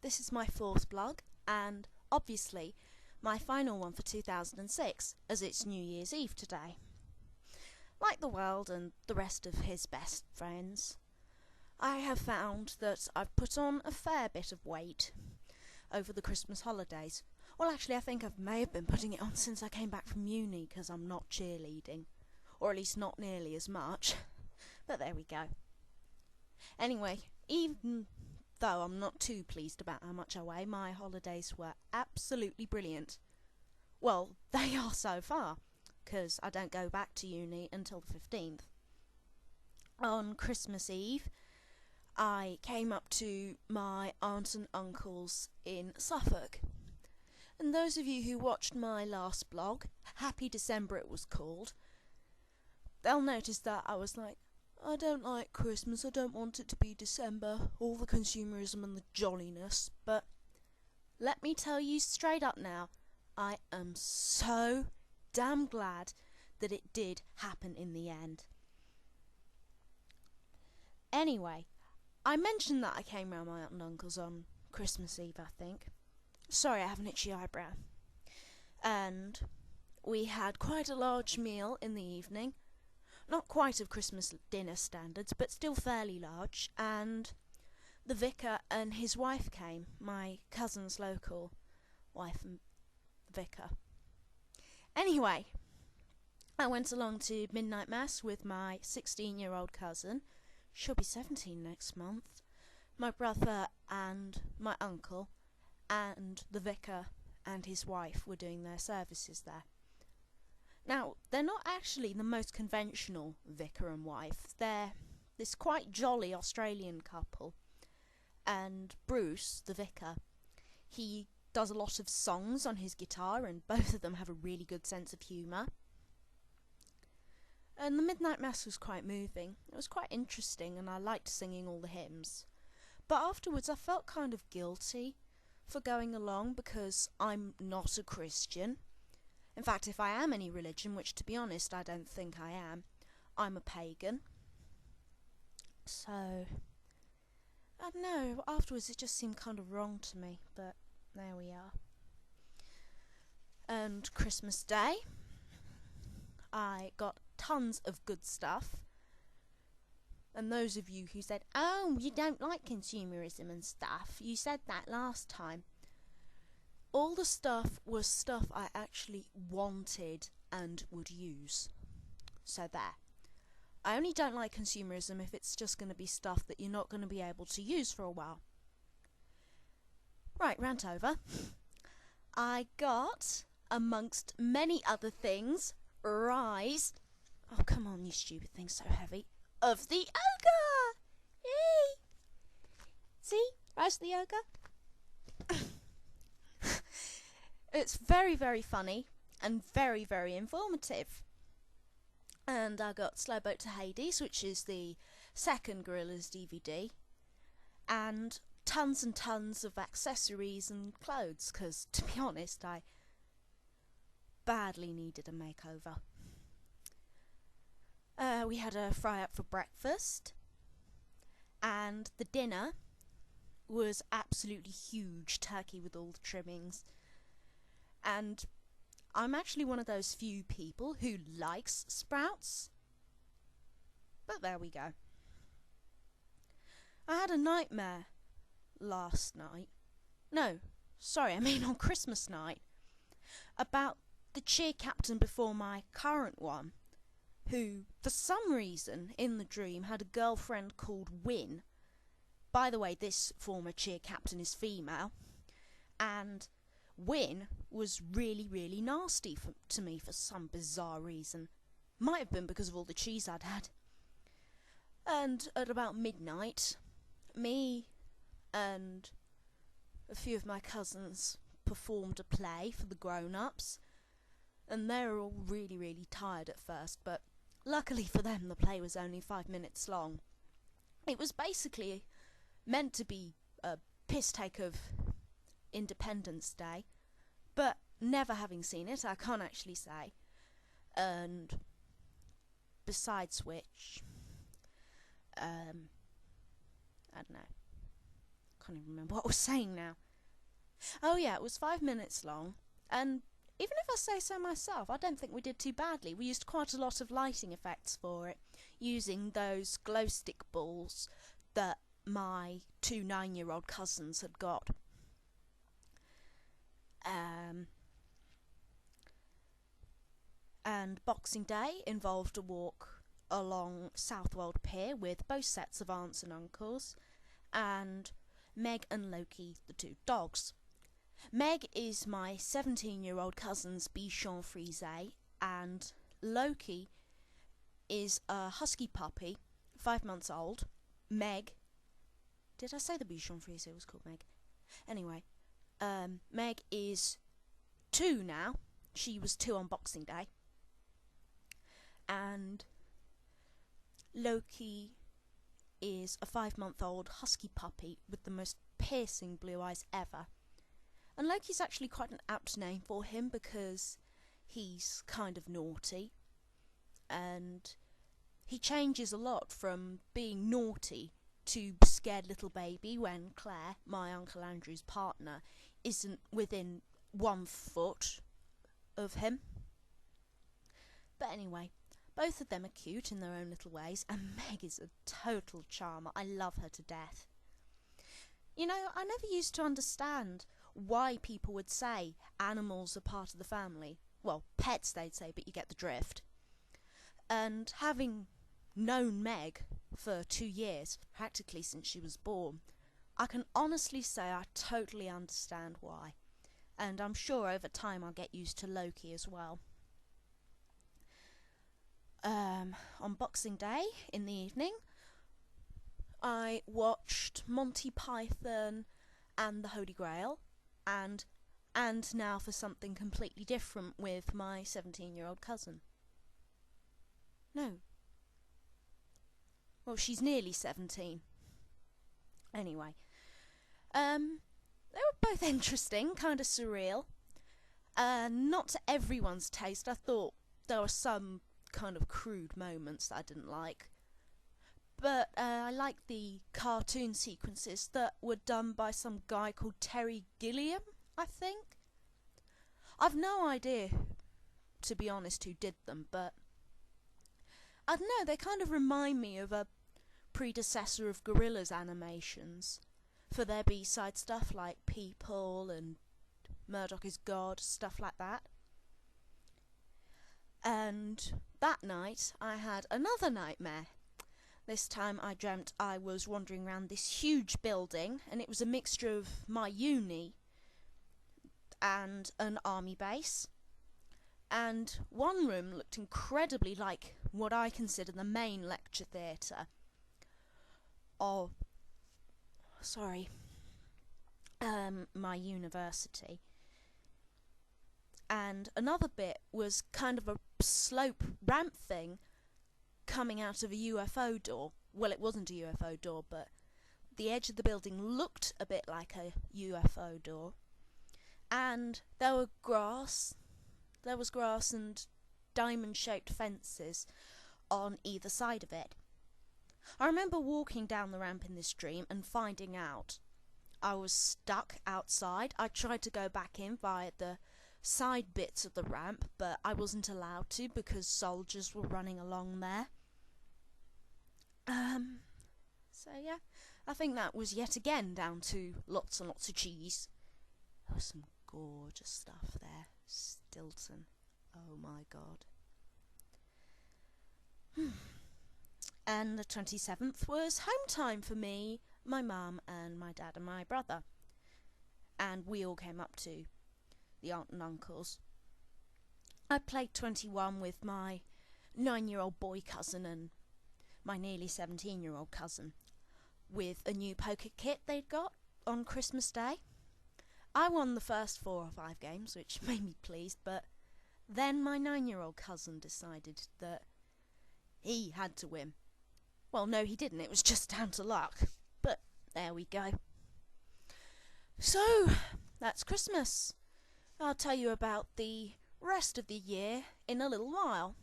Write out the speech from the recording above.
This is my fourth blog, and obviously my final one for 2006, as it's New Year's Eve today. Like the world and the rest of his best friends, I have found that I've put on a fair bit of weight over the Christmas holidays. Well, actually, I think I may have been putting it on since I came back from uni, because I'm not cheerleading, or at least not nearly as much. But there we go. Anyway, even though I'm not too pleased about how much I weigh, my holidays were absolutely brilliant. Well, they are so far, because I don't go back to uni until the 15th. On Christmas Eve, I came up to my aunt and uncle's in Suffolk. And those of you who watched my last blog, Happy December it was called, they'll notice that I was like, I don't like Christmas, I don't want it to be December, all the consumerism and the jolliness. But let me tell you straight up now, I am so damn glad that it did happen in the end. Anyway, I mentioned that I came round my aunt and uncle's on Christmas Eve, I think. Sorry, I have an itchy eyebrow. And we had quite a large meal in the evening. Not quite of Christmas dinner standards, but still fairly large. And the vicar and his wife came, my cousin's local wife and vicar. Anyway, I went along to midnight mass with my 16-year-old cousin. She'll be 17 next month. My brother and my uncle and the vicar and his wife were doing their services there. Now, they're not actually the most conventional vicar and wife. They're this quite jolly Australian couple. And Bruce, the vicar, he does a lot of songs on his guitar, and both of them have a really good sense of humour. And the midnight mass was quite moving. It was quite interesting, and I liked singing all the hymns. But afterwards I felt kind of guilty for going along, because I'm not a Christian. In fact, if I am any religion, which to be honest I don't think I am, I'm a pagan. So, I don't know, afterwards it just seemed kind of wrong to me, but there we are. And Christmas Day, I got tons of good stuff. And those of you who said, oh, you don't like consumerism and stuff, you said that last time. All the stuff was stuff I actually wanted and would use. So there. I only don't like consumerism if it's just going to be stuff that you're not going to be able to use for a while. Right, rant over. I got, amongst many other things, Rise. Oh, come on, you stupid thing, so heavy. Of the Ogre! Yay! See? Rise of the Ogre. It's very, very funny and very, very informative. And I got Slow Boat to Hades, which is the second Gorillaz DVD. And tons of accessories and clothes, because, to be honest, I badly needed a makeover. We had a fry-up for breakfast, and the dinner was absolutely huge, turkey with all the trimmings. And I'm actually one of those few people who likes sprouts, but there we go. I had a nightmare last night. No, sorry, I mean on Christmas night, about the cheer captain before my current one, who, for some reason, in the dream, had a girlfriend called Win. By the way, this former cheer captain is female, and Win was really, really nasty to me for some bizarre reason. Might have been because of all the cheese I'd had. And at about midnight, me and a few of my cousins performed a play for the grown-ups, and they were all really, really tired at first, but luckily for them the play was only 5 minutes long. It was basically meant to be a piss take of Independence Day, but never having seen it, I can't actually say. And besides which, I don't know, can't even remember what I was saying now. Oh yeah, it was 5 minutes long, and even if I say so myself, I don't think we did too badly. We used quite a lot of lighting effects for it, using those glow stick balls that my 2 9-year-old cousins had got. And Boxing Day involved a walk along Southwold Pier with both sets of aunts and uncles, and Meg and Loki, the 2 dogs. Meg is my 17-year-old cousin's Bichon Frise, and Loki is a husky puppy, 5 months old. Meg, did I say the Bichon Frise was called Meg? Anyway, Meg is 2 now. She was 2 on Boxing Day. And Loki is a 5-month-old husky puppy with the most piercing blue eyes ever. And Loki's actually quite an apt name for him because he's kind of naughty, and he changes a lot from being naughty to scared little baby when Claire, my Uncle Andrew's partner, isn't within 1 foot of him. But anyway, both of them are cute in their own little ways, and Meg is a total charmer. I love her to death. You know, I never used to understand why people would say animals are part of the family. Well, pets they'd say, but you get the drift. And having known Meg for 2 years, practically since she was born, I can honestly say I totally understand why. And I'm sure over time I'll get used to Loki as well. On Boxing Day in the evening, I watched Monty Python and the Holy Grail, and now for something completely different with my 17-year-old cousin. No. Well, she's nearly 17. Anyway. They were both interesting, kind of surreal. Not to everyone's taste. I thought there were some kind of crude moments that I didn't like. But I liked the cartoon sequences that were done by some guy called Terry Gilliam, I think. I've no idea, to be honest, who did them, but I don't know, they kind of remind me of a predecessor of Gorilla's animations for their B-side stuff like People and Murdoch is God, stuff like that. And that night I had another nightmare. This time I dreamt I was wandering around this huge building, and it was a mixture of my uni and an army base. And one room looked incredibly like what I consider the main lecture theatre of, my university. And another bit was kind of a slope ramp thing coming out of a UFO door. Well, it wasn't a UFO door, but the edge of the building looked a bit like a UFO door. And there was grass and diamond-shaped fences on either side of it. I remember walking down the ramp in this dream and finding out I was stuck outside. I tried to go back in via the side bits of the ramp, but I wasn't allowed to because soldiers were running along there. So yeah, I think that was yet again down to lots and lots of cheese. There was some gorgeous stuff there. Stilton. Oh my god. And the 27th was home time for me, my mum and my dad and my brother. And we all came up to the aunt and uncles. I played 21 with my 9-year-old boy cousin and my nearly 17-year-old cousin with a new poker kit they'd got on Christmas Day. I won the first 4 or 5 games, which made me pleased, but then my 9-year-old cousin decided that he had to win. Well, no, he didn't. It was just down to luck. But there we go. So, that's Christmas. I'll tell you about the rest of the year in a little while.